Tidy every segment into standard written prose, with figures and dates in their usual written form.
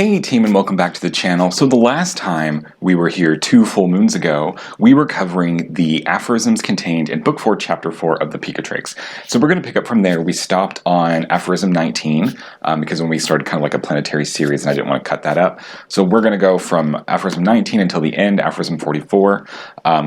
Hey team, and welcome back to the channel. So the last time we were here 2 full moons ago, we were covering the aphorisms contained in book 4, chapter 4 of the Picatrix. So we're going to pick up from there. We stopped on aphorism 19 because when we started kind of like a planetary series and I didn't want to cut that up. So we're going to go from aphorism 19 until the end, aphorism 44,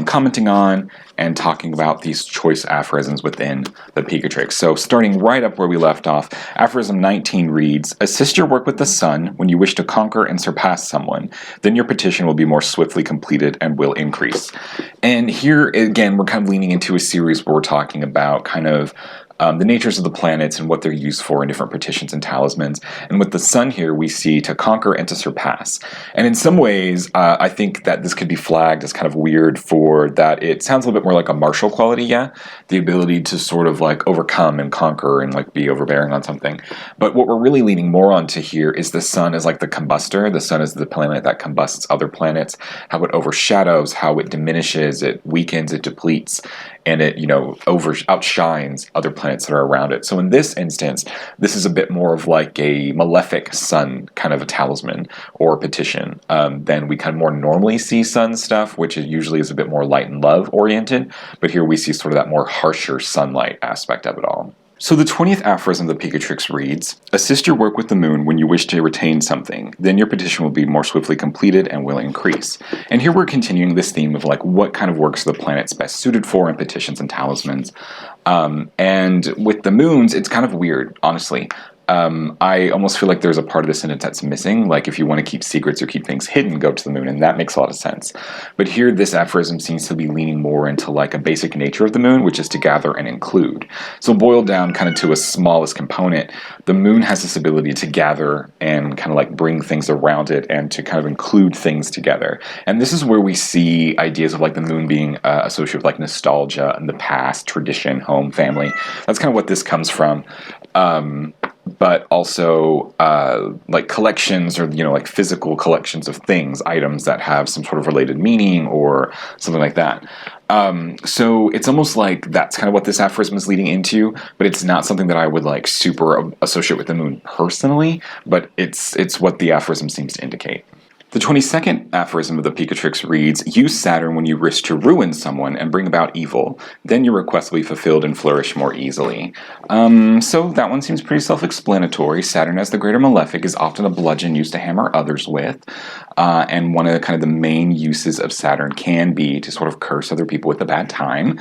commenting on and talking about these choice aphorisms within the Picatrix. So starting right up where we left off, aphorism 19 reads, "Assist your work with the sun when you wish to conquer and surpass someone, then your petition will be more swiftly completed and will increase." And here again, we're kind of leaning into a series where we're talking about kind of the natures of the planets and what they're used for in different petitions and talismans. And with the sun here, we see to conquer and to surpass. And in some ways, I think that this could be flagged as kind of weird for that it sounds a little bit more like a martial quality, yeah? The ability to sort of like overcome and conquer and like be overbearing on something. But what we're really leaning more onto here is the sun as like the combustor. The sun is the planet that combusts other planets, how it overshadows, how it diminishes, it weakens, it depletes, and it, outshines other planets that are around it. So in this instance, this is a bit more of like a malefic sun kind of a talisman or petition than we kind of more normally see sun stuff, which usually is a bit more light and love oriented. But here we see sort of that more harsher sunlight aspect of it all. So the 20th aphorism of the Picatrix reads, "Assist your work with the moon when you wish to retain something, then your petition will be more swiftly completed and will increase." And here we're continuing this theme of like what kind of works are the planets best suited for in petitions and talismans. And with the moons, it's kind of weird, honestly. I almost feel like there's a part of the sentence that's missing. Like if you want to keep secrets or keep things hidden, go to the moon, and that makes a lot of sense. But here, this aphorism seems to be leaning more into like a basic nature of the moon, which is to gather and include. So boiled down kind of to a smallest component, the moon has this ability to gather and kind of like bring things around it and to kind of include things together. And this is where we see ideas of like the moon being associated with like nostalgia and the past, tradition, home, family. That's kind of what this comes from. But also like collections or, like physical collections of things, items that have some sort of related meaning or something like that. So it's almost like that's kind of what this aphorism is leading into, but it's not something that I would like super associate with the moon personally, but it's what the aphorism seems to indicate. The 22nd aphorism of the Picatrix reads, "Use Saturn when you wish to ruin someone and bring about evil. Then your request will be fulfilled and flourish more easily." So that one seems pretty self-explanatory. Saturn as the greater malefic is often a bludgeon used to hammer others with. And one of the kind of the main uses of Saturn can be to sort of curse other people with a bad time.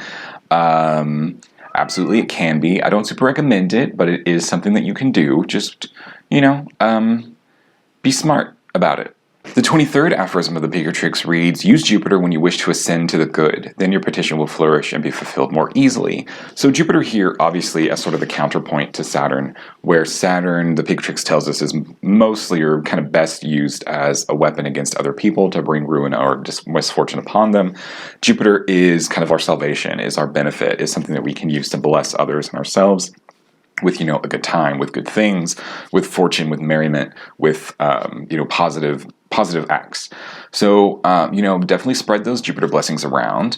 Absolutely, it can be. I don't super recommend it, but it is something that you can do. Just, be smart about it. The 23rd aphorism of the Picatrix reads, "Use Jupiter when you wish to ascend to the good. Then your petition will flourish and be fulfilled more easily." So Jupiter here, obviously, as sort of the counterpoint to Saturn, where Saturn, the Picatrix tells us, is mostly or kind of best used as a weapon against other people to bring ruin or misfortune upon them. Jupiter is kind of our salvation, is our benefit, is something that we can use to bless others and ourselves with, a good time, with good things, with fortune, with merriment, with, positive acts. So, definitely spread those Jupiter blessings around.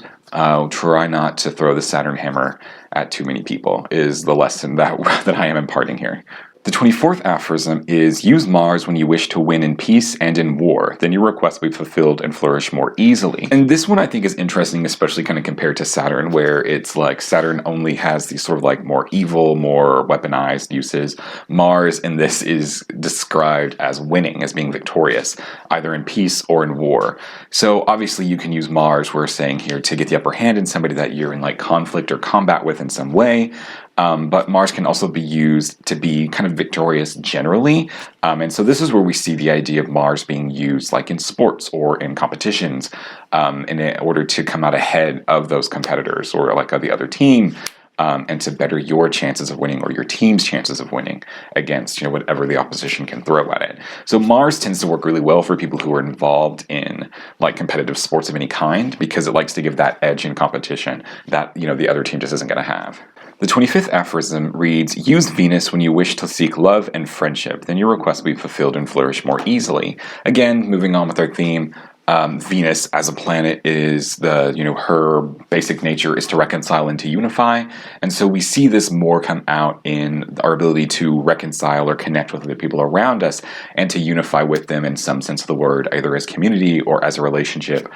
Try not to throw the Saturn hammer at too many people is the lesson that I am imparting here. The 24th aphorism is, "Use Mars when you wish to win in peace and in war. Then your request will be fulfilled and flourish more easily." And this one I think is interesting, especially kind of compared to Saturn, where it's like Saturn only has these sort of like more evil, more weaponized uses. Mars in this is described as winning, as being victorious, either in peace or in war. So obviously you can use Mars, we're saying here, to get the upper hand in somebody that you're in like conflict or combat with in some way. But Mars can also be used to be kind of victorious generally. And so this is where we see the idea of Mars being used like in sports or in competitions in order to come out ahead of those competitors or like of the other team. And to better your chances of winning or your team's chances of winning against, whatever the opposition can throw at it. So Mars tends to work really well for people who are involved in like competitive sports of any kind because it likes to give that edge in competition that, the other team just isn't going to have. The 25th aphorism reads, "Use Venus when you wish to seek love and friendship. Then your request will be fulfilled and flourish more easily." Again, moving on with our theme, Venus as a planet is her basic nature is to reconcile and to unify. And so we see this more come out in our ability to reconcile or connect with the people around us and to unify with them in some sense of the word, either as community or as a relationship.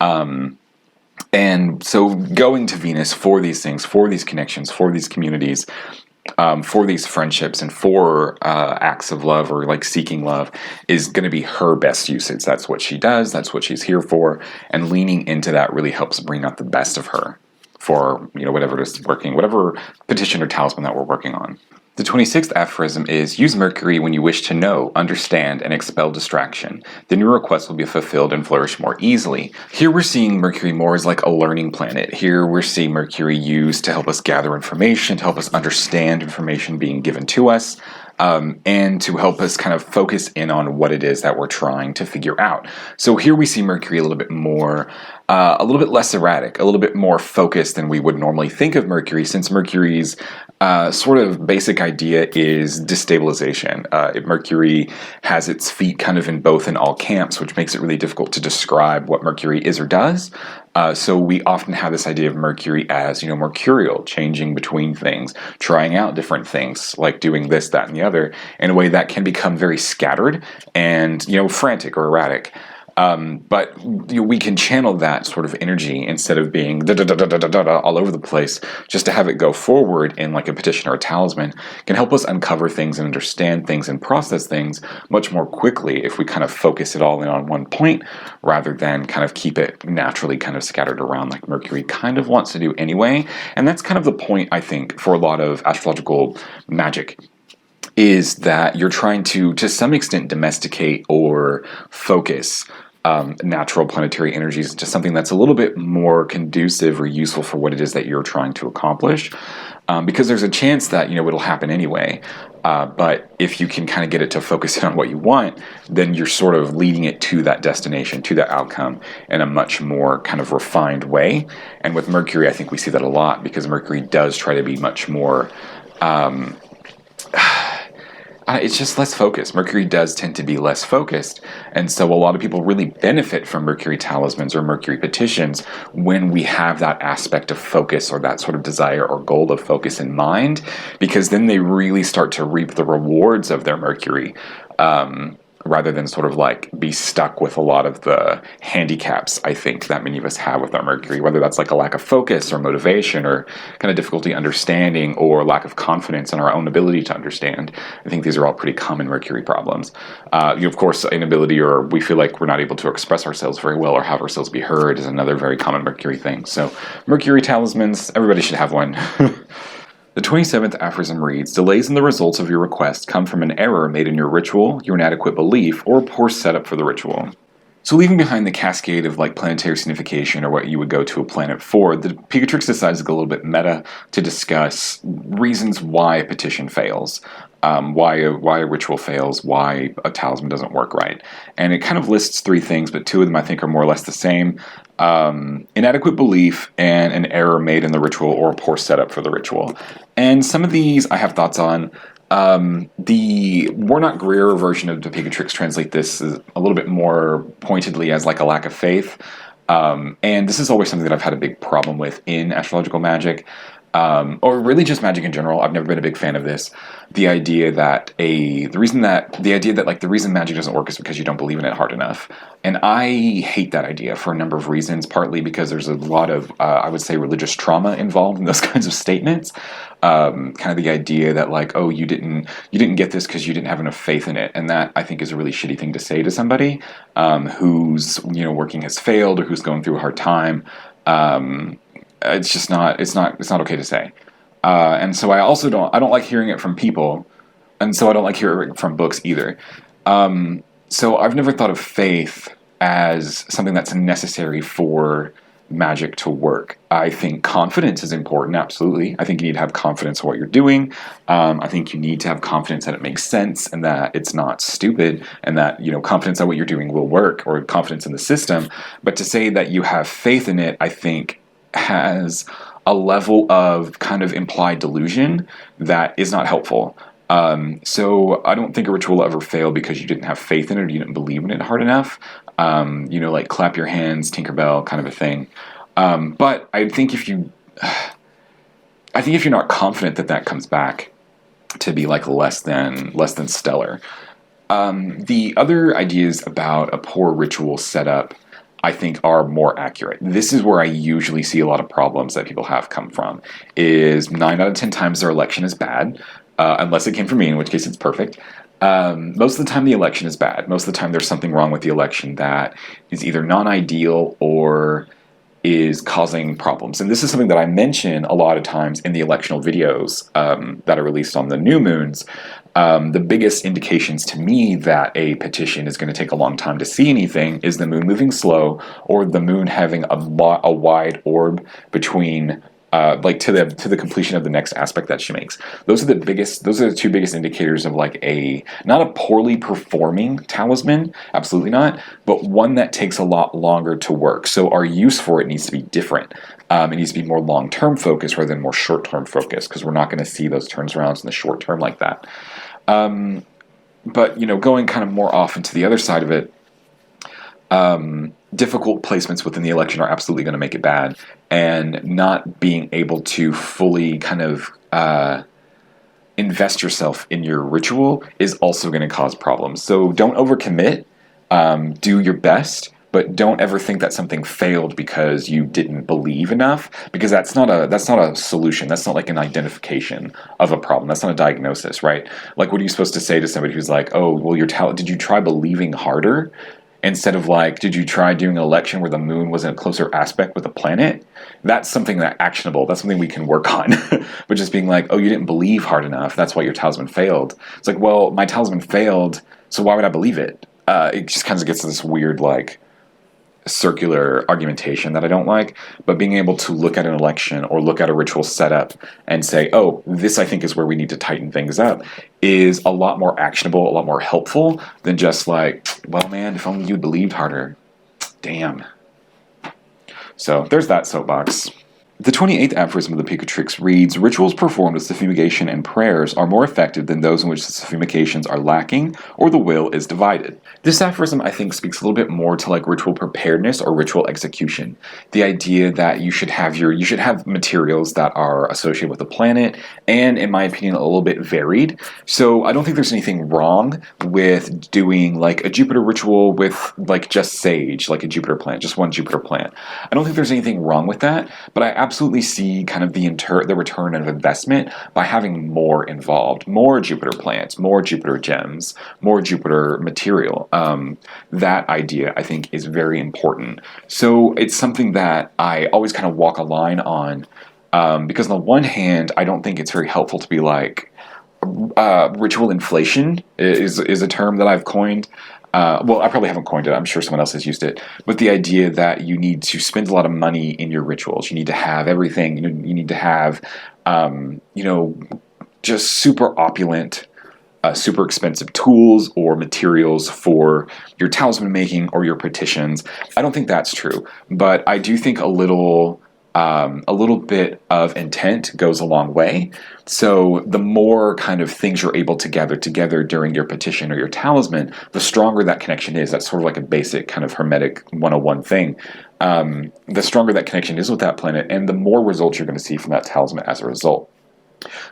And so going to Venus for these things, for these connections, for these communities, for these friendships and for acts of love or like seeking love is going to be her best usage. That's what she does. That's what she's here for. And leaning into that really helps bring out the best of her for, whatever it is working, whatever petition or talisman that we're working on. The 26th aphorism is, use Mercury when you wish to know, understand, and expel distraction. Then your requests will be fulfilled and flourish more easily. Here we're seeing Mercury more as like a learning planet. Here we're seeing Mercury used to help us gather information, to help us understand information being given to us, and to help us kind of focus in on what it is that we're trying to figure out. So here we see Mercury a little bit more, a little bit less erratic, a little bit more focused than we would normally think of Mercury, since Mercury's sort of basic idea is destabilization. Mercury has its feet kind of in both and all camps, which makes it really difficult to describe what Mercury is or does. So we often have this idea of Mercury as, mercurial, changing between things, trying out different things, like doing this, that, and the other, in a way that can become very scattered and, frantic or erratic. But we can channel that sort of energy instead of being all over the place, just to have it go forward in like a petition or a talisman can help us uncover things and understand things and process things much more quickly if we kind of focus it all in on one point rather than kind of keep it naturally kind of scattered around like Mercury kind of wants to do anyway. And that's kind of the point, I think, for a lot of astrological magic, is that you're trying to some extent, domesticate or focus natural planetary energies into something that's a little bit more conducive or useful for what it is that you're trying to accomplish. Because there's a chance that, it'll happen anyway. But if you can kind of get it to focus in on what you want, then you're sort of leading it to that destination, to that outcome in a much more kind of refined way. And with Mercury, I think we see that a lot because Mercury does try to be much more... it's just less focused. Mercury does tend to be less focused. And so a lot of people really benefit from Mercury talismans or Mercury petitions when we have that aspect of focus or that sort of desire or goal of focus in mind, because then they really start to reap the rewards of their Mercury, rather than sort of like be stuck with a lot of the handicaps, I think, that many of us have with our Mercury, whether that's like a lack of focus or motivation or kind of difficulty understanding or lack of confidence in our own ability to understand. I think these are all pretty common Mercury problems. Of course, inability or we feel like we're not able to express ourselves very well or have ourselves be heard is another very common Mercury thing. So Mercury talismans, everybody should have one. The 27th aphorism reads, delays in the results of your request come from an error made in your ritual, your inadequate belief, or a poor setup for the ritual. So leaving behind the cascade of like planetary signification or what you would go to a planet for, the Picatrix decides to go a little bit meta to discuss reasons why a petition fails. Why a ritual fails, why a talisman doesn't work right. And it kind of lists three things, but two of them I think are more or less the same. Inadequate belief and an error made in the ritual or a poor setup for the ritual. And some of these I have thoughts on. The Warnock Greer version of the Picatrix translate this a little bit more pointedly as like a lack of faith. And this is always something that I've had a big problem with in astrological magic. Or really just magic in general. I've never been a big fan of this. The idea that the reason magic doesn't work is because you don't believe in it hard enough. And I hate that idea for a number of reasons, partly because there's a lot of, I would say, religious trauma involved in those kinds of statements. Kind of the idea that like, oh, you didn't get this because you didn't have enough faith in it. And that I think is a really shitty thing to say to somebody, who's, working has failed or who's going through a hard time. It's just not okay to say. And so I don't like hearing it from people, and so I don't like hearing it from books either. So I've never thought of faith as something that's necessary for magic to work. I think confidence is important, absolutely. I think you need to have confidence in what you're doing. I think you need to have confidence that it makes sense and that it's not stupid and that, confidence that what you're doing will work, or confidence in the system. But to say that you have faith in it, I think has a level of kind of implied delusion that is not helpful. So I don't think a ritual will ever fail because you didn't have faith in it or you didn't believe in it hard enough. Like clap your hands, Tinkerbell kind of a thing. But I think if you're not confident that that comes back to be like less than stellar. The other ideas about a poor ritual setup, I think, are more accurate. This is where I usually see a lot of problems that people have come from. Is 9 out of 10 times their election is bad, unless it came from me, in which case it's perfect. Most of the time the election is bad. Most of the time there's something wrong with the election that is either non-ideal or is causing problems. And this is something that I mention a lot of times in the electional videos that are released on the new moons. The biggest indications to me that a petition is going to take a long time to see anything is the moon moving slow or the moon having a wide orb between to the completion of the next aspect that she makes. Those are the two biggest indicators of like not a poorly performing talisman, absolutely not, but one that takes a lot longer to work. So our use for it needs to be different. It needs to be more long-term focused rather than more short-term focused, because we're not going to see those turnarounds in the short term like that. But going kind of more off into the other side of it, difficult placements within the election are absolutely going to make it bad, and not being able to fully kind of invest yourself in your ritual is also going to cause problems. So don't overcommit. Do your best, but don't ever think that something failed because you didn't believe enough, because that's not a solution. That's not like an identification of a problem. That's not a diagnosis, right? Like, what are you supposed to say to somebody who's like, oh, well, did you try believing harder? Instead of like, did you try doing an election where the moon was in a closer aspect with a planet? That's something that's actionable. That's something we can work on. But just being like, oh, you didn't believe hard enough, that's why your talisman failed. It's like, well, my talisman failed, so why would I believe it? It just kind of gets to this weird, like, circular argumentation that I don't like. But being able to look at an election or look at a ritual setup and say, oh, this I think is where we need to tighten things up, is a lot more actionable, a lot more helpful than just like, well, man, if only you believed harder. Damn. So there's that soapbox. The 28th aphorism of the Picatrix reads, rituals performed with suffumigation and prayers are more effective than those in which the suffumigations are lacking or the will is divided. This aphorism, I think, speaks a little bit more to like ritual preparedness or ritual execution. The idea that you should have materials that are associated with the planet and, in my opinion, a little bit varied. So I don't think there's anything wrong with doing like a Jupiter ritual with like just sage, like a Jupiter plant, just one Jupiter plant. I don't think there's anything wrong with that, but I absolutely see kind of the return of investment by having more involved, more Jupiter plants, more Jupiter gems, more Jupiter material. That idea, I think, is very important. So it's something that I always kind of walk a line on, because on the one hand, I don't think it's very helpful to be like, ritual inflation is a term that I've coined. Well, I probably haven't coined it. I'm sure someone else has used it. But the idea that you need to spend a lot of money in your rituals. You need to have everything. You need to have, just super opulent, super expensive tools or materials for your talisman making or your petitions. I don't think that's true. But I do think a little bit of intent goes a long way. So the more kind of things you're able to gather together during your petition or your talisman, the stronger that connection is. That's sort of like a basic kind of Hermetic 101 thing. The stronger that connection is with that planet, and the more results you're going to see from that talisman as a result.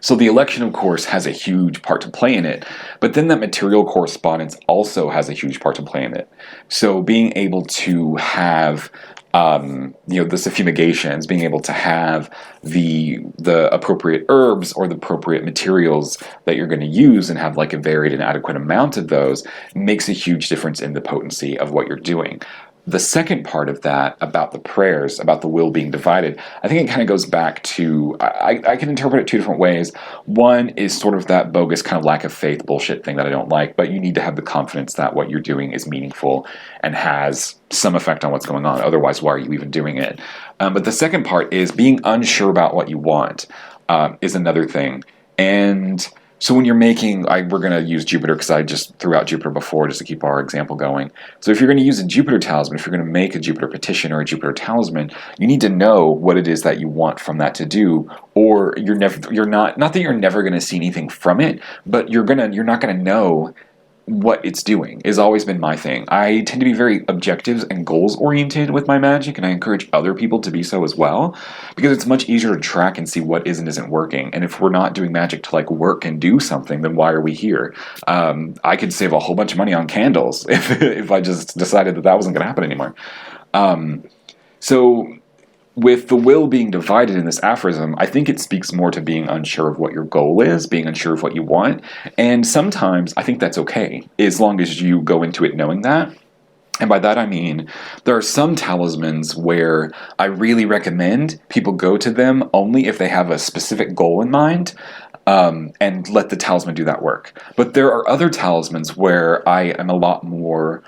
So the election, of course, has a huge part to play in it, but then that material correspondence also has a huge part to play in it. So being able to have the suffumigations, being able to have the appropriate herbs or the appropriate materials that you're going to use and have like a varied and adequate amount of those makes a huge difference in the potency of what you're doing. The second part of that, about the prayers, about the will being divided, I think it kind of goes back to, I can interpret it two different ways. One is sort of that bogus kind of lack of faith bullshit thing that I don't like, but you need to have the confidence that what you're doing is meaningful and has some effect on what's going on. Otherwise, why are you even doing it? But the second part is being unsure about what you want is another thing. And So when you're making, we're going to use Jupiter because I just threw out Jupiter before just to keep our example going. So if you're going to use a Jupiter talisman, if you're going to make a Jupiter petition or a Jupiter talisman, you need to know what it is that you want from that to do, or not that you're never going to see anything from it, but you're not going to know what it's doing is always been my thing. I tend to be very objectives and goals oriented with my magic, and I encourage other people to be so as well, because it's much easier to track and see what is and isn't working. And if we're not doing magic to like work and do something, then why are we here? I could save a whole bunch of money on candles if I just decided that wasn't going to happen anymore. So with the will being divided in this aphorism, I think it speaks more to being unsure of what your goal is, being unsure of what you want, and sometimes I think that's okay, as long as you go into it knowing that. And by that I mean, there are some talismans where I really recommend people go to them only if they have a specific goal in mind, and let the talisman do that work. But there are other talismans where I am a lot more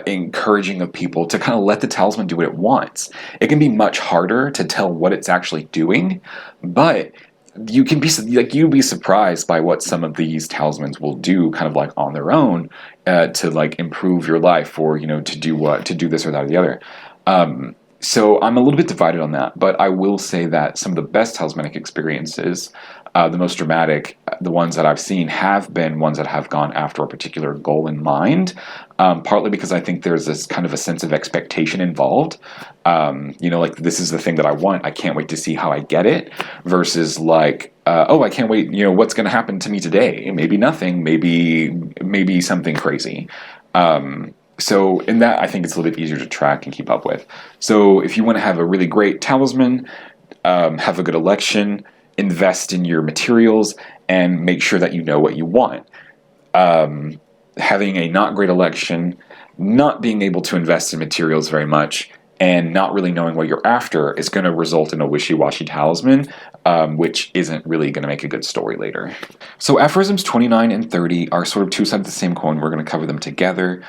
encouraging of people to kind of let the talisman do what it wants. It can be much harder to tell what it's actually doing, but you'd be surprised by what some of these talismans will do, kind of like on their own, to like improve your life, or to do this or that or the other. So I'm a little bit divided on that, but I will say that some of the best talismanic experiences, the most dramatic, the ones that I've seen, have been ones that have gone after a particular goal in mind, partly because I think there's this kind of a sense of expectation involved. Like, this is the thing that I want, I can't wait to see how I get it, versus like, I can't wait, what's going to happen to me today? Maybe nothing, maybe something crazy. So in that, I think it's a little bit easier to track and keep up with. So if you want to have a really great talisman, have a good election, invest in your materials, and make sure that you know what you want. Having a not great election, not being able to invest in materials very much, and not really knowing what you're after is going to result in a wishy-washy talisman, which isn't really going to make a good story later. So aphorisms 29 and 30 are sort of two sides of the same coin. We're going to cover them together.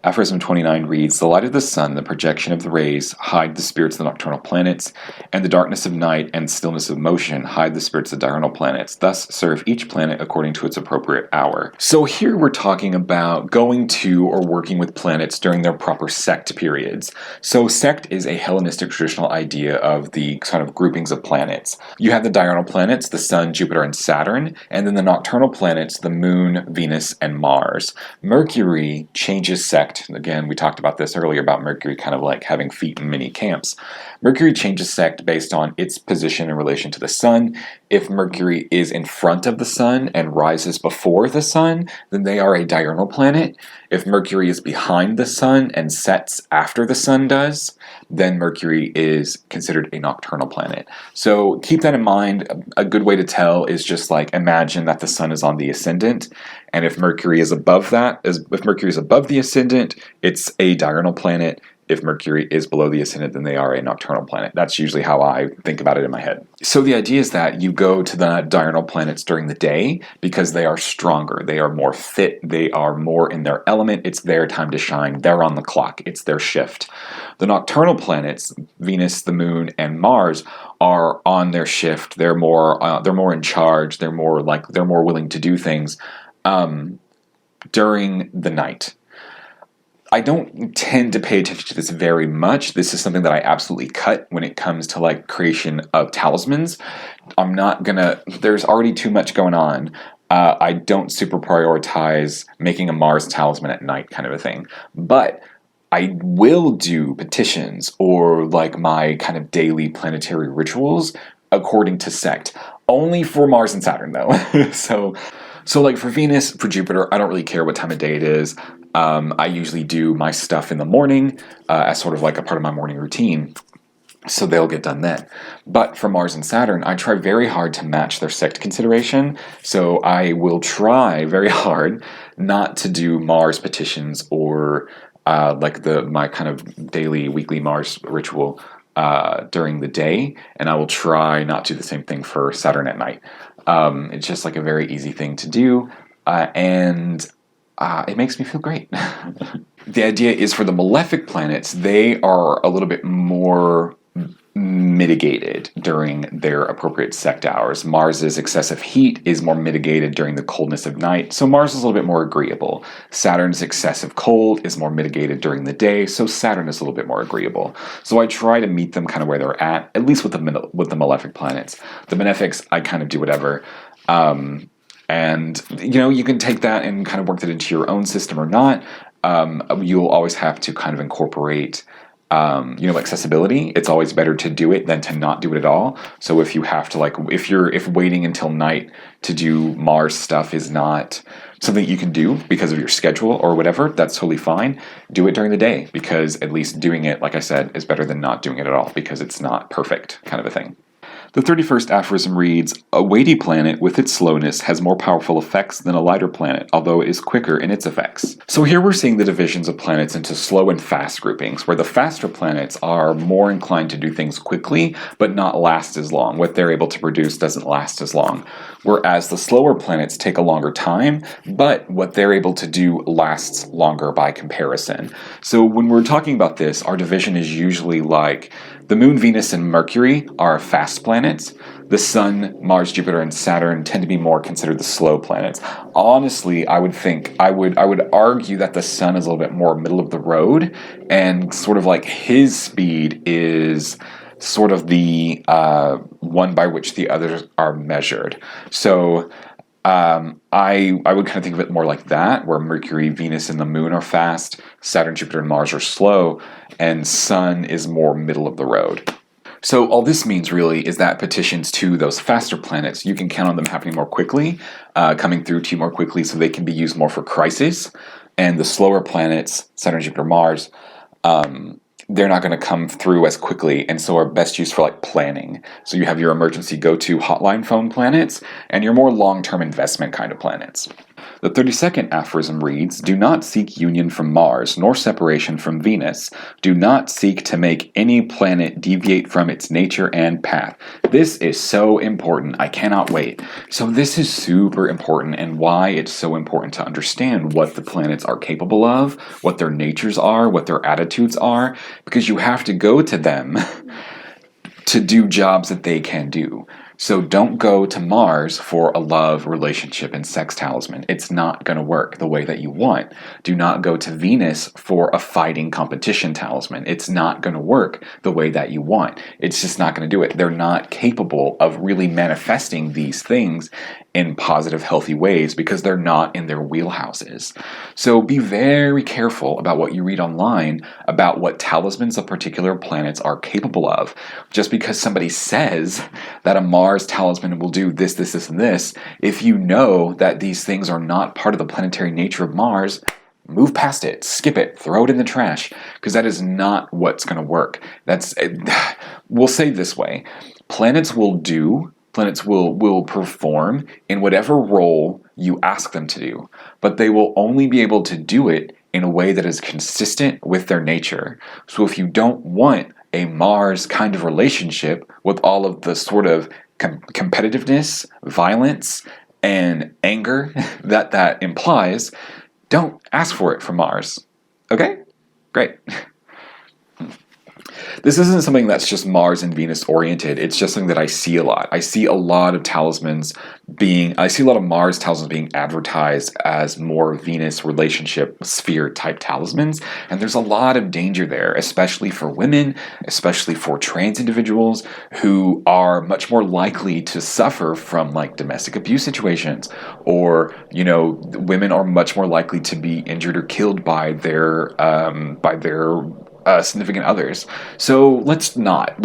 Aphorism 29 reads, "The light of the sun, the projection of the rays, hide the spirits of the nocturnal planets, and the darkness of night and stillness of motion hide the spirits of the diurnal planets. Thus serve each planet according to its appropriate hour." So here we're talking about going to or working with planets during their proper sect periods. So sect is a Hellenistic traditional idea of the kind of groupings of planets. You have the diurnal planets, the Sun, Jupiter, and Saturn, and then the nocturnal planets, the Moon, Venus, and Mars. Mercury changes sect. Again, we talked about this earlier about Mercury kind of like having feet in many camps. Mercury changes sect based on its position in relation to the sun. If Mercury is in front of the sun and rises before the sun, then they are a diurnal planet. If Mercury is behind the sun and sets after the sun does, then Mercury is considered a nocturnal planet. So keep that in mind. A good way to tell is just like imagine that the sun is on the ascendant, and if Mercury is above the ascendant, it's a diurnal planet. If Mercury is below the ascendant, then they are a nocturnal planet. That's usually how I think about it in my head. So the idea is that you go to the diurnal planets during the day because they are stronger, they are more fit, they are more in their element, it's their time to shine, they're on the clock, it's their shift. The nocturnal planets, Venus, the Moon, and Mars, are on their shift. They're more in charge, they're more willing to do things during the night. I don't tend to pay attention to this very much. This is something that I absolutely cut when it comes to like creation of talismans. There's already too much going on. I don't super prioritize making a Mars talisman at night kind of a thing. But I will do petitions or like my kind of daily planetary rituals according to sect. Only for Mars and Saturn though. So like for Venus, for Jupiter, I don't really care what time of day it is. I usually do my stuff in the morning as sort of like a part of my morning routine, so they'll get done then. But for Mars and Saturn, I try very hard to match their sect consideration, so I will try very hard not to do Mars petitions or my kind of daily, weekly Mars ritual during the day, and I will try not to do the same thing for Saturn at night. It's just like a very easy thing to do, and it makes me feel great. The idea is for the malefic planets, they are a little bit more mitigated during their appropriate sect hours. Mars's excessive heat is more mitigated during the coldness of night, so Mars is a little bit more agreeable. Saturn's excessive cold is more mitigated during the day, so Saturn is a little bit more agreeable. So I try to meet them kind of where they're at least with the malefic planets. The benefics, I kind of do whatever. And, you can take that and kind of work that into your own system or not. You'll always have to kind of incorporate accessibility. It's always better to do it than to not do it at all. So if you have to, if waiting until night to do Mars stuff is not something you can do because of your schedule or whatever, that's totally fine. Do it during the day, because at least doing it, like I said, is better than not doing it at all, because it's not perfect kind of a thing. The 31st aphorism reads, "A weighty planet with its slowness has more powerful effects than a lighter planet, although it is quicker in its effects." So here we're seeing the divisions of planets into slow and fast groupings, where the faster planets are more inclined to do things quickly, but not last as long. What they're able to produce doesn't last as long. Whereas the slower planets take a longer time, but what they're able to do lasts longer by comparison. So when we're talking about this, our division is usually like the Moon, Venus, and Mercury are fast planets. The Sun, Mars, Jupiter, and Saturn tend to be more considered the slow planets. Honestly, I would argue that the Sun is a little bit more middle of the road, and sort of like his speed is sort of the one by which the others are measured. So I would kind of think of it more like that, where Mercury, Venus, and the Moon are fast, Saturn, Jupiter, and Mars are slow, and Sun is more middle of the road. So all this means really is that petitions to those faster planets, you can count on them happening more quickly, coming through to you more quickly, so they can be used more for crises. And the slower planets, Saturn, Jupiter, Mars, they're not going to come through as quickly, and so are best used for planning. So you have your emergency go-to hotline phone planets and your more long-term investment kind of planets. The 32nd aphorism reads, "Do not seek union from Mars, nor separation from Venus. Do not seek to make any planet deviate from its nature and path." This is so important. I cannot wait. So this is super important, and why it's so important to understand what the planets are capable of, what their natures are, what their attitudes are, because you have to go to them to do jobs that they can do. So don't go to Mars for a love, relationship, and sex talisman. It's not going to work the way that you want. Do not go to Venus for a fighting competition talisman. It's not going to work the way that you want. It's just not going to do it. They're not capable of really manifesting these things in positive, healthy ways because they're not in their wheelhouses. So be very careful about what you read online about what talismans of particular planets are capable of. Just because somebody says that a Mars talisman will do this, this, this, and this, if you know that these things are not part of the planetary nature of Mars, move past it, skip it, throw it in the trash, because that is not what's going to work. We'll say it this way, planets will perform in whatever role you ask them to do, but they will only be able to do it in a way that is consistent with their nature. So if you don't want a Mars kind of relationship with all of the sort of competitiveness, violence, and anger that implies, don't ask for it from Mars. Okay? Great. This isn't something that's just Mars and Venus oriented. It's just something that I see a lot. I see a lot of Mars talismans being advertised as more Venus relationship sphere type talismans. And there's a lot of danger there, especially for women, especially for trans individuals who are much more likely to suffer from domestic abuse situations, or, women are much more likely to be injured or killed by their significant others. So let's not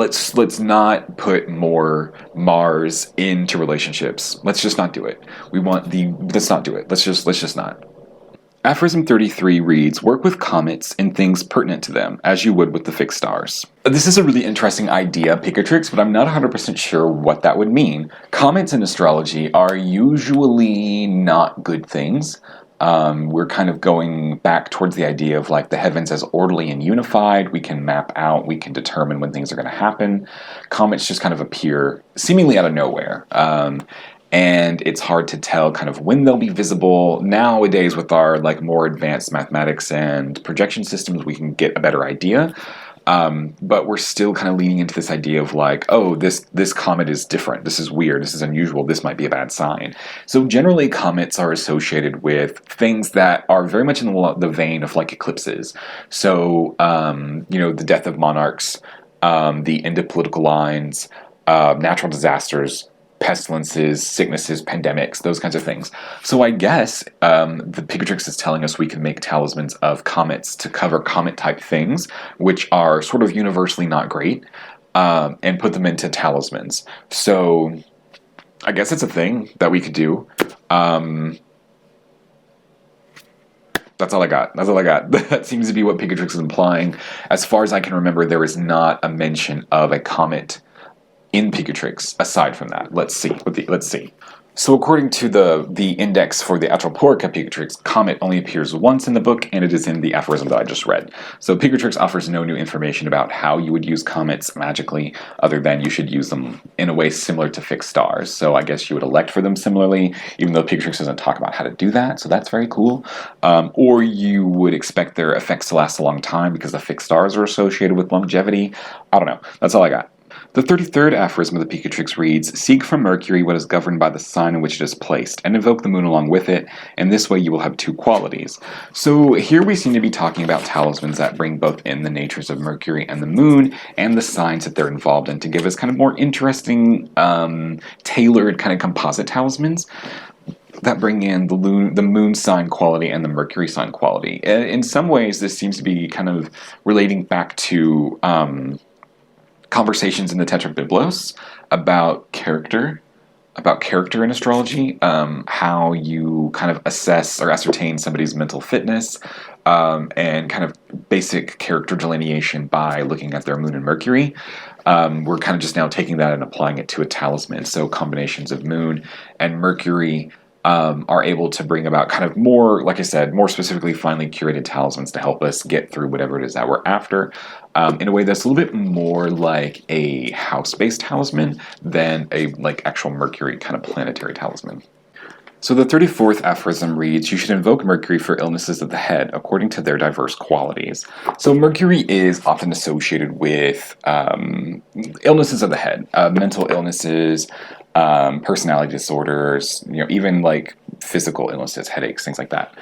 put more Mars into relationships. Let's just not do it. Let's not do it. Let's just not. Aphorism 33 reads, "Work with comets in things pertinent to them, as you would with the fixed stars." This is a really interesting idea, Picatrix, but I'm not 100% sure what that would mean. Comets in astrology are usually not good things. We're kind of going back towards the idea of the heavens as orderly and unified. We can map out, we can determine when things are going to happen. Comets just kind of appear seemingly out of nowhere. And it's hard to tell kind of when they'll be visible. Nowadays, with our more advanced mathematics and projection systems, we can get a better idea. But we're still kind of leaning into this idea of like, oh, this comet is different. This is weird. This is unusual. This might be a bad sign. So generally, comets are associated with things that are very much in the vein of like eclipses. So, the death of monarchs, the end of political lines, natural disasters, pestilences, sicknesses, pandemics, those kinds of things. So I guess the Picatrix is telling us we can make talismans of comets to cover comet-type things, which are sort of universally not great, and put them into talismans. So I guess it's a thing that we could do. That's all I got. That seems to be what Picatrix is implying. As far as I can remember, there is not a mention of a comet in Picatrix aside from that. Let's see. So according to the index for the Atroporica Picatrix, comet only appears once in the book, and it is in the aphorism that I just read. So Picatrix offers no new information about how you would use comets magically, other than you should use them in a way similar to fixed stars. So I guess you would elect for them similarly, even though Picatrix doesn't talk about how to do that, so that's very cool. Or you would expect their effects to last a long time because the fixed stars are associated with longevity. I don't know. That's all I got. The 33rd aphorism of the Picatrix reads, "Seek from Mercury what is governed by the sign in which it is placed, and invoke the moon along with it, and this way you will have two qualities." So here we seem to be talking about talismans that bring both in the natures of Mercury and the moon, and the signs that they're involved in, to give us kind of more interesting, tailored kind of composite talismans that bring in the moon sign quality and the Mercury sign quality. In some ways, this seems to be kind of relating back to conversations in the Tetrabiblos about character in astrology, how you kind of assess or ascertain somebody's mental fitness, and kind of basic character delineation by looking at their moon and Mercury. We're kind of just now taking that and applying it to a talisman. So combinations of moon and Mercury are able to bring about kind of more, like I said, more specifically finely curated talismans to help us get through whatever it is that we're after, in a way that's a little bit more like a house-based talisman than a like actual Mercury kind of planetary talisman. So the 34th aphorism reads, "You should invoke Mercury for illnesses of the head, according to their diverse qualities." So Mercury is often associated with illnesses of the head, mental illnesses, personality disorders, even like physical illnesses, headaches, things like that.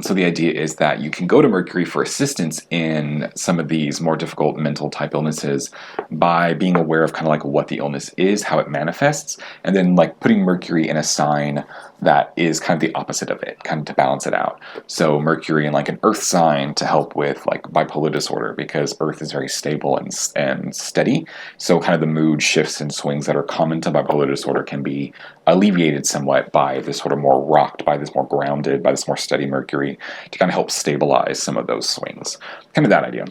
So the idea is that you can go to Mercury for assistance in some of these more difficult mental type illnesses by being aware of kind of like what the illness is, how it manifests, and then like putting Mercury in a sign that is kind of the opposite of it, kind of to balance it out. So Mercury in like an earth sign to help with like bipolar disorder, because earth is very stable and steady. So kind of the mood shifts and swings that are common to bipolar disorder can be alleviated somewhat by this sort of more rocked, by this more grounded, by this more steady Mercury to kind of help stabilize some of those swings. Kind of that idea.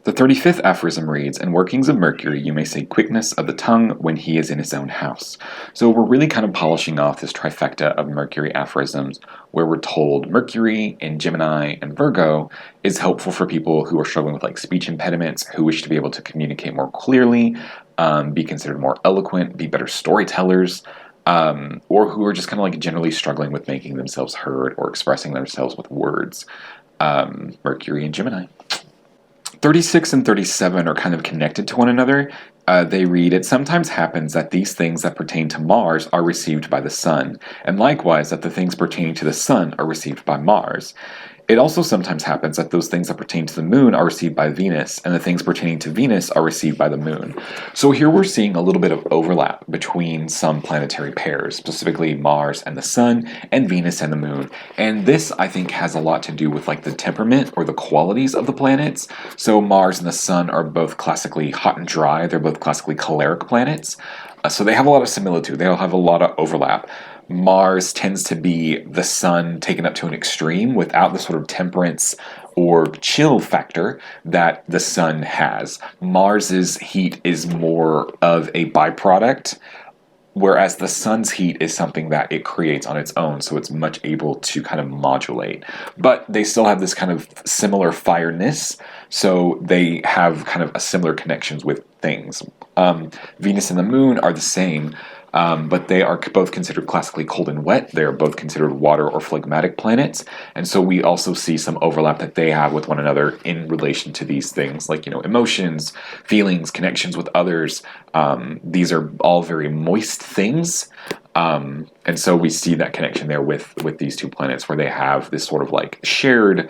The 35th aphorism reads, "In workings of Mercury, you may say quickness of the tongue when he is in his own house." So we're really kind of polishing off this trifecta of Mercury aphorisms, where we're told Mercury in Gemini and Virgo is helpful for people who are struggling with like speech impediments, who wish to be able to communicate more clearly, be considered more eloquent, be better storytellers, or who are just kind of like generally struggling with making themselves heard or expressing themselves with words. Mercury and Gemini. 36 and 37 are kind of connected to one another. They read, "It sometimes happens that these things that pertain to Mars are received by the Sun, and likewise that the things pertaining to the Sun are received by Mars. It also sometimes happens that those things that pertain to the Moon are received by Venus, and the things pertaining to Venus are received by the Moon." So here we're seeing a little bit of overlap between some planetary pairs, specifically Mars and the Sun, and Venus and the Moon. And this, I think, has a lot to do with like the temperament or the qualities of the planets. So Mars and the Sun are both classically hot and dry. They're both classically choleric planets. So they have a lot of similitude. They all have a lot of overlap. Mars tends to be the Sun taken up to an extreme without the sort of temperance or chill factor that the Sun has. Mars's heat is more of a byproduct, whereas the Sun's heat is something that it creates on its own, so it's much able to kind of modulate. But they still have this kind of similar fireness, so they have kind of a similar connections with things. Venus and the Moon are the same. but they are both considered classically cold and wet. They are both considered water or phlegmatic planets, and so we also see some overlap that they have with one another in relation to these things, like, emotions, feelings, connections with others. These are all very moist things, and so we see that connection there with these two planets, where they have this sort of like shared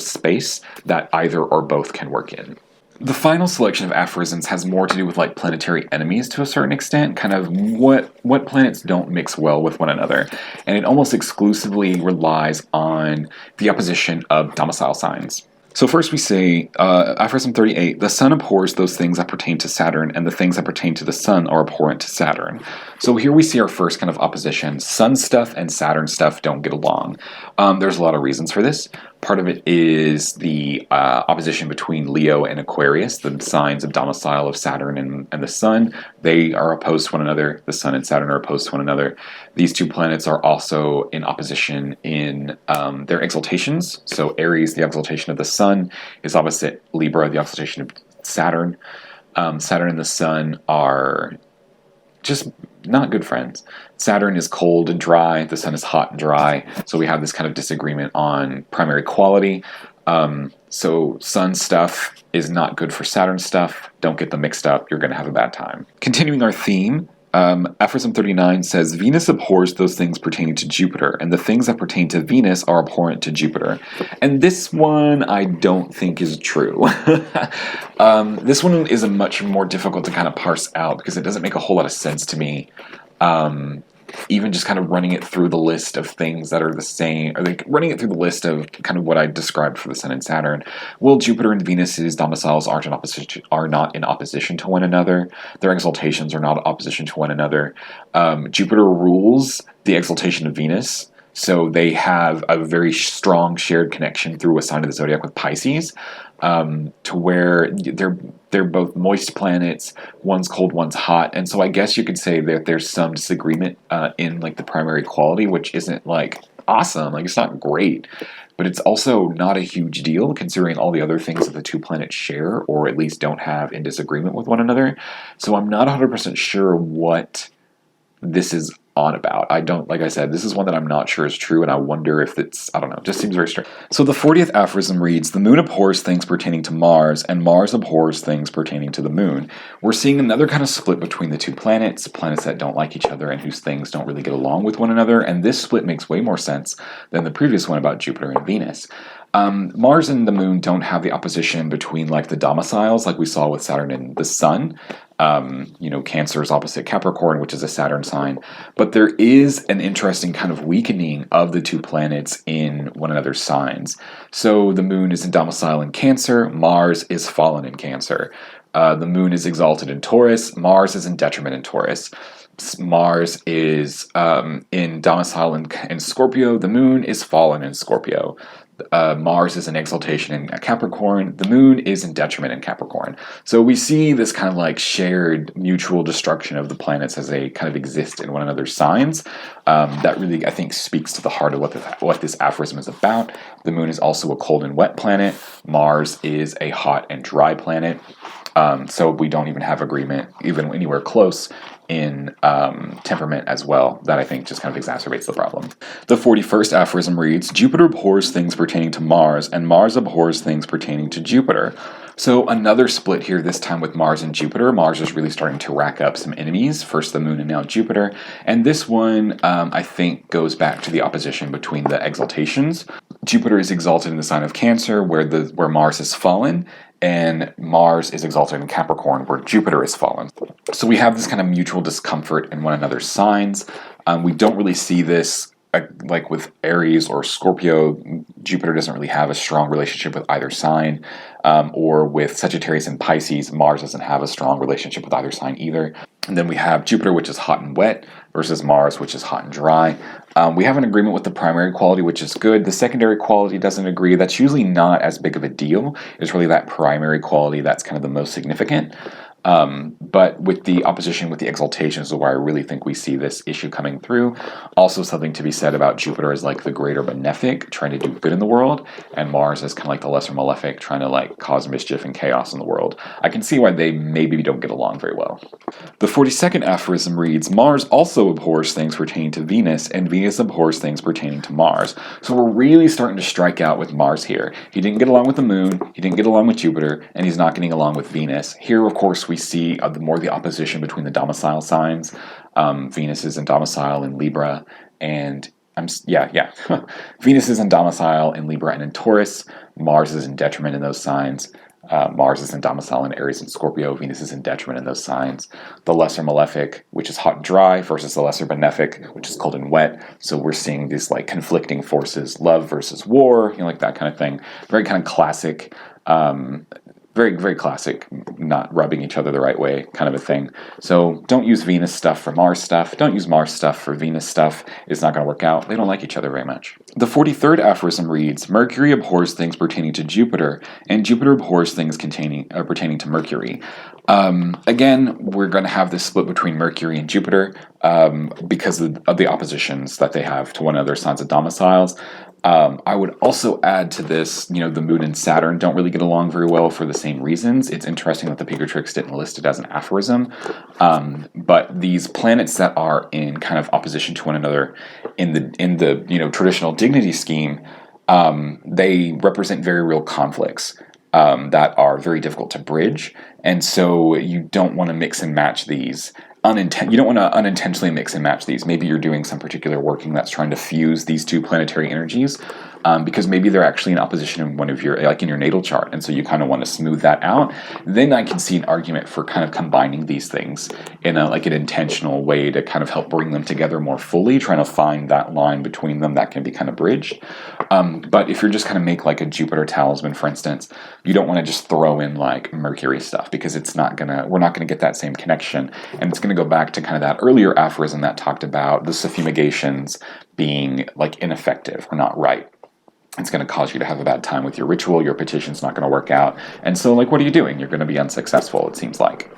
space that either or both can work in. The final selection of aphorisms has more to do with like planetary enemies to a certain extent, kind of what planets don't mix well with one another, and it almost exclusively relies on the opposition of domicile signs. So first we say, aphorism 38, the sun abhors those things that pertain to Saturn, and the things that pertain to the sun are abhorrent to Saturn. So here we see our first kind of opposition. Sun stuff and Saturn stuff don't get along. There's a lot of reasons for this. Part of it is the opposition between Leo and Aquarius, the signs of domicile of Saturn and the sun. They are opposed to one another. The sun and Saturn are opposed to one another. These two planets are also in opposition in their exaltations. So Aries, the exaltation of the sun, is opposite Libra, the exaltation of Saturn. Saturn and the sun are just not good friends. Saturn is cold and dry, the sun is hot and dry, so we have this kind of disagreement on primary quality. So sun stuff is not good for Saturn stuff. Don't get them mixed up, you're going to have a bad time. Continuing our theme, Aphorism 39 says, Venus abhors those things pertaining to Jupiter, and the things that pertain to Venus are abhorrent to Jupiter. And this one I don't think is true. This one is a much more difficult to kind of parse out, because it doesn't make a whole lot of sense to me. Even just kind of running it through the list of things that are the same, or like running it through the list of kind of what I described for the Sun and Saturn. Well, Jupiter and Venus's domiciles are not in opposition to one another. Their exaltations are not in opposition to one another. Jupiter rules the exaltation of Venus, so they have a very strong shared connection through a sign of the zodiac with Pisces, to where they're both moist planets. One's cold, one's hot, and so I guess you could say that there's some disagreement in like the primary quality, which isn't like awesome. Like, it's not great, but it's also not a huge deal considering all the other things that the two planets share, or at least don't have in disagreement with one another. So I'm not 100% sure what this is on about. Like I said, this is one that I'm not sure is true, and I wonder if it's, I don't know, it just seems very strange. So the 40th aphorism reads, the moon abhors things pertaining to Mars, and Mars abhors things pertaining to the moon. We're seeing another kind of split between the two planets that don't like each other and whose things don't really get along with one another, and this split makes way more sense than the previous one about Jupiter and Venus. Mars and the moon don't have the opposition between like the domiciles like we saw with Saturn and the sun. Cancer is opposite Capricorn, which is a Saturn sign, but there is an interesting kind of weakening of the two planets in one another's signs. So the moon is in domicile in Cancer, Mars is fallen in Cancer. The moon is exalted in Taurus, Mars is in detriment in Taurus. Mars is in domicile in Scorpio, the moon is fallen in Scorpio. Mars is in exaltation in Capricorn, the moon is in detriment in Capricorn. So we see this kind of like shared mutual destruction of the planets as they kind of exist in one another's signs. That really, I think, speaks to the heart of what this aphorism is about. The moon is also a cold and wet planet. Mars is a hot and dry planet. So we don't even have agreement, even anywhere close, in temperament as well. That, I think, just kind of exacerbates the problem. The 41st aphorism reads, Jupiter abhors things pertaining to Mars, and Mars abhors things pertaining to Jupiter. So another split here, this time with Mars and Jupiter. Mars is really starting to rack up some enemies, first the moon and now Jupiter. And this one, I think, goes back to the opposition between the exaltations. Jupiter is exalted in the sign of Cancer, where Mars is fallen, and Mars is exalted in Capricorn, where Jupiter is fallen. So we have this kind of mutual discomfort in one another's signs. We don't really see this like with Aries or Scorpio. Jupiter doesn't really have a strong relationship with either sign. Or with Sagittarius and Pisces, Mars doesn't have a strong relationship with either sign either. And then we have Jupiter, which is hot and wet, versus Mars, which is hot and dry. We have an agreement with the primary quality, which is good. The secondary quality doesn't agree. That's usually not as big of a deal. It's really that primary quality that's kind of the most significant. But with the opposition with the exaltations is where I really think we see this issue coming through. Also something to be said about Jupiter as like the greater benefic, trying to do good in the world, and Mars is kind of like the lesser malefic, trying to like cause mischief and chaos in the world. I can see why they maybe don't get along very well. The 42nd aphorism reads, Mars also abhors things pertaining to Venus, and Venus abhors things pertaining to Mars. So we're really starting to strike out with Mars here. He didn't get along with the Moon, he didn't get along with Jupiter, and he's not getting along with Venus. Here, of course, we see the opposition between the domicile signs. Venus is in domicile in Libra, and Venus is in domicile in Libra and in Taurus. Mars is in detriment in those signs. Mars is in domicile in Aries and Scorpio. Venus is in detriment in those signs. The lesser malefic, which is hot and dry, versus the lesser benefic, which is cold and wet. So we're seeing these like conflicting forces, love versus war, like that kind of thing. Very kind of classic, very, very classic, not rubbing each other the right way kind of a thing. So don't use Venus stuff for Mars stuff. Don't use Mars stuff for Venus stuff. It's not going to work out. They don't like each other very much. The 43rd aphorism reads, Mercury abhors things pertaining to Jupiter, and Jupiter abhors things pertaining to Mercury. Again, we're going to have this split between Mercury and Jupiter because of the oppositions that they have to one another signs of domiciles. I would also add to this, the Moon and Saturn don't really get along very well for the same reasons. It's interesting that the Picatrix didn't list it as an aphorism, but these planets that are in kind of opposition to one another in the traditional dignity scheme, they represent very real conflicts that are very difficult to bridge, and so you don't want to mix and match these. You don't want to unintentionally mix and match these. Maybe you're doing some particular working that's trying to fuse these two planetary energies, because maybe they're actually in opposition in one of your, like in your natal chart, and so you kind of want to smooth that out. Then I can see an argument for kind of combining these things in an intentional way to kind of help bring them together more fully, trying to find that line between them that can be kind of bridged. But if you're just kind of make like a Jupiter talisman, for instance, you don't want to just throw in like Mercury stuff, because we're not gonna get that same connection, and it's gonna go back to kind of that earlier aphorism that talked about the suffumigations being like ineffective or not right. It's going to cause you to have a bad time with your ritual, your petition's not going to work out, and so what are you doing? You're going to be unsuccessful, it seems like.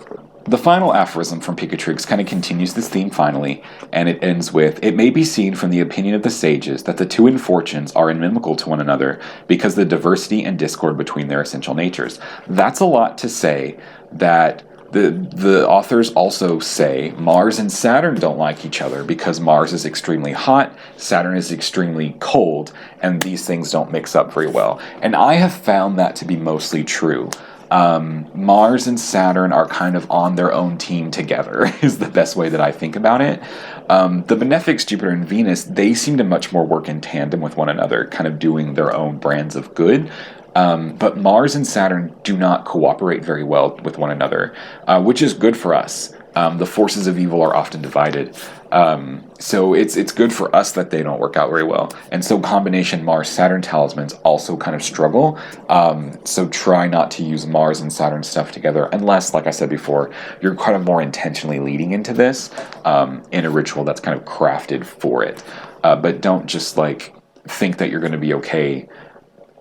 The final aphorism from Picatrix kind of continues this theme finally, and it ends with, it may be seen from the opinion of the sages that the two infortunes are inimical to one another because the diversity and discord between their essential natures. That's a lot to say that the authors also say Mars and Saturn don't like each other because Mars is extremely hot, Saturn is extremely cold, and these things don't mix up very well. And I have found that to be mostly true. Mars and Saturn are kind of on their own team together, is the best way that I think about it. The benefics, Jupiter and Venus, they seem to much more work in tandem with one another, kind of doing their own brands of good. But Mars and Saturn do not cooperate very well with one another, which is good for us. The forces of evil are often divided. So it's good for us that they don't work out very well. And so combination Mars-Saturn talismans also kind of struggle. So try not to use Mars and Saturn stuff together unless, like I said before, you're kind of more intentionally leading into this in a ritual that's kind of crafted for it. But don't just think that you're going to be okay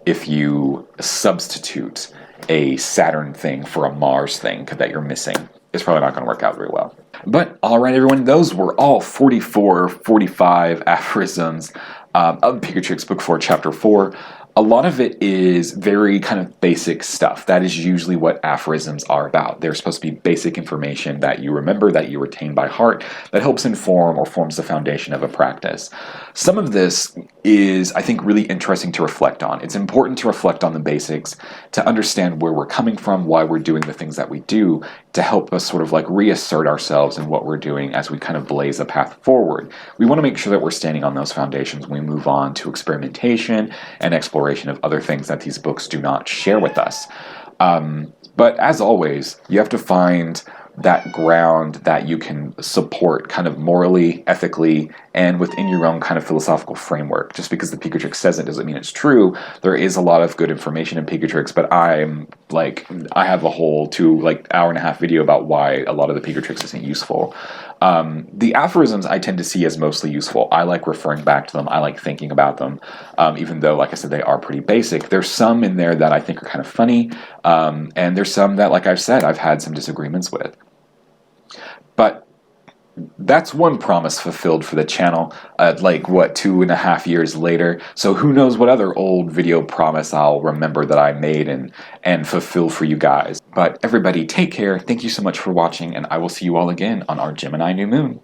if you substitute a Saturn thing for a Mars thing that you're missing. It's probably not going to work out very well. But all right, everyone, those were all 45 aphorisms of Picatrix Book 4, Chapter 4. A lot of it is very kind of basic stuff. That is usually what aphorisms are about. They're supposed to be basic information that you remember, that you retain by heart, that helps inform or forms the foundation of a practice. Some of this is, I think, really interesting to reflect on. It's important to reflect on the basics, to understand where we're coming from, why we're doing the things that we do, to help us sort of reassert ourselves in what we're doing as we kind of blaze a path forward. We want to make sure that we're standing on those foundations when we move on to experimentation and exploration of other things that these books do not share with us. But as always, you have to find that ground that you can support kind of morally, ethically, and within your own kind of philosophical framework. Just because the Picatrix says it doesn't mean it's true. There is a lot of good information in Picatrix, but I have a whole hour-and-a-half video about why a lot of the Picatrix isn't useful. The aphorisms I tend to see as mostly useful. I like referring back to them. I like thinking about them, even though, like I said, they are pretty basic. There's some in there that I think are kind of funny, and there's some that, like I've said, I've had some disagreements with. But that's one promise fulfilled for the channel, 2.5 years later. So who knows what other old video promise I'll remember that I made and fulfill for you guys. But everybody, take care. Thank you so much for watching, and I will see you all again on our Gemini new moon.